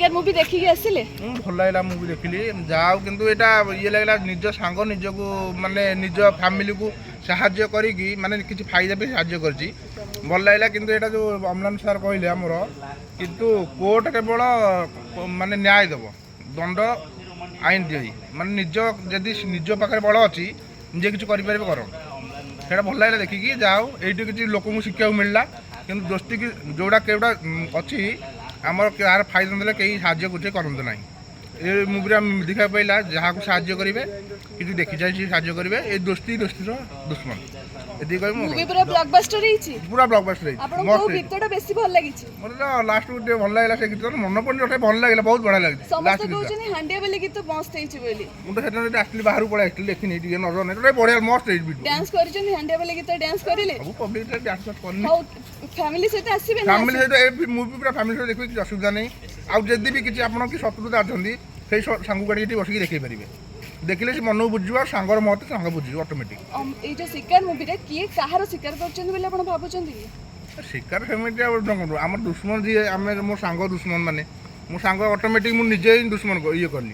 ଶିକାର ମୁଭି ଦେଖିକି ଆସିଲେ? ଭଲ ଲାଗିଲା ମୁଭି ଦେଖିଲି ଯାହା ହଉ କିନ୍ତୁ ଏଇଟା ଇଏ ଲାଗିଲା ନିଜ ସାଙ୍ଗ ନିଜକୁ ମାନେ ନିଜ ଫ୍ୟାମିଲିକୁ ସାହାଯ୍ୟ କରିକି ମାନେ କିଛି ଫାଇଦା ବି ସାହାଯ୍ୟ କରିଛି ଭଲ ଲାଗିଲା। କିନ୍ତୁ ଏଇଟା ଯେଉଁ ଅମ୍ଳାନ ସାର୍ କହିଲେ ଆମର କିନ୍ତୁ କୋର୍ଟ କେବଳ ମାନେ ନ୍ୟାୟ ଦେବ ଦଣ୍ଡ ଆଇନ ଦିଏ ମାନେ ନିଜ ଯଦି ନିଜ ପାଖରେ ବଳ ଅଛି ନିଜେ କିଛି କରିପାରିବେ କର ସେଇଟା ଭଲ ଲାଗିଲା ଦେଖିକି ଯାହା ହଉ ଏଇଠି କିଛି ଲୋକଙ୍କୁ ଶିଖିବାକୁ ମିଳିଲା। କିନ୍ତୁ ଦୋସ୍ତିକି ଯେଉଁଟା କେଉଁଟା ଅଛି ଆମର କାହାର ଫାଇଦା ଦେଲେ କେହି ସାହାଯ୍ୟ କିଛି କରନ୍ତୁ ନାହିଁ। ଏ ମୁଭିରେ ଦେଖିବାକୁ ପାଇଲା ଯାହାକୁ ସାହାଯ୍ୟ କରିବେ କିଛି ଦେଖି ଚାହିଁଛି ସାହାଯ୍ୟ କରିବେ ଏ ଦୋସ୍ତିର ଦୁଶ୍ମନ ଏତିକି କହି ମୁଁ ମୁଭି ପୁରା ବ୍ଲକବଷ୍ଟର ହେଇଛି। ପୁରା ବ୍ଲକବଷ୍ଟର ହେଇଛି। ଆପଣଙ୍କୁ କୋଉ ଗୀତଟା ବେଶୀ ଭଲ ଲାଗିଛି? ମୋତେ ଲାଷ୍ଟକୁ ଟିକେ ଭଲ ଲାଗିଲା ସେ ଗୀତ ମନେ ପଡ଼ିଲେ ଗୋଟେ ଭଲ ଲାଗିଲା ବହୁତ ବଢ଼ିଆ ଲାଗୁଛି। ସମସ୍ତେ କହୁଛନ୍ତି ହାଣ୍ଡିଆ ବେଲି ଗୀତ ମସ୍ତ ହେଇଛି ବୋଲି। ମୁଁ ତ ସେଟା ଆସିଲି ବାହାରକୁ ପଳେଇ ଆସିଥିଲି ଦେଖିନି ଟିକେ ନଜର ନାହିଁ ଗୋଟେ ବଢ଼ିଆ ମସ୍ତ ହେଇଛି ଭିଡ଼ିଓ। ଡ୍ୟାନ୍ସ କରିଛନ୍ତି ହାଣ୍ଡିଆ ବେଲି ଗୀତ ଡ୍ୟାନ୍ସ କରିଲେ? ସବୁ ପବ୍ଲିକ ଡ୍ୟାନ୍ସ କରିନି। ହଉ ଫ୍ୟାମିଲି ସହିତ ଆସିବେ ନା? ଫ୍ୟାମିଲି ସହିତ ଏ ମୁଭି ପୁରା ଫ୍ୟାମିଲି ସହିତ ଦେଖିବେ କିଛି ଅସୁବିଧା ନାହିଁ। ଆଉ ଯଦି ବି କିଛି ଆପଣ କି ଶତ୍ରୁତା ଅଛନ୍ତି ସେଇ ସାଙ୍ଗକୁ ଗାଡ଼ି ଏଠି ବସିକି ଦେଖେଇ ପାରିବେ ଦେଖିଲେ ସେ ମନକୁ ବୁଝିବ ଆଉ ସାଙ୍ଗର ମତ ସାଙ୍ଗ ବୁଝିବ ଅଟୋମେଟିକ୍। ଏଇ ଯୋଉ ଶିକାର ମୁଭିରେ କିଏ କାହାର ଶିକାର କରୁଛନ୍ତି ବୋଲି ଆପଣ ଭାବୁଛନ୍ତି କି? ଶିକାର ସେମିତି ଆଉ ଆମର ଦୁଶ୍ମନ ଯିଏ ଆମେ ମୋ ସାଙ୍ଗ ଦୁଶ୍ମନ ମାନେ ମୋ ସାଙ୍ଗ ଅଟୋମେଟିକ୍ ମୁଁ ନିଜେ ହିଁ ଦୁଶ୍ମନ ଇଏ କଲି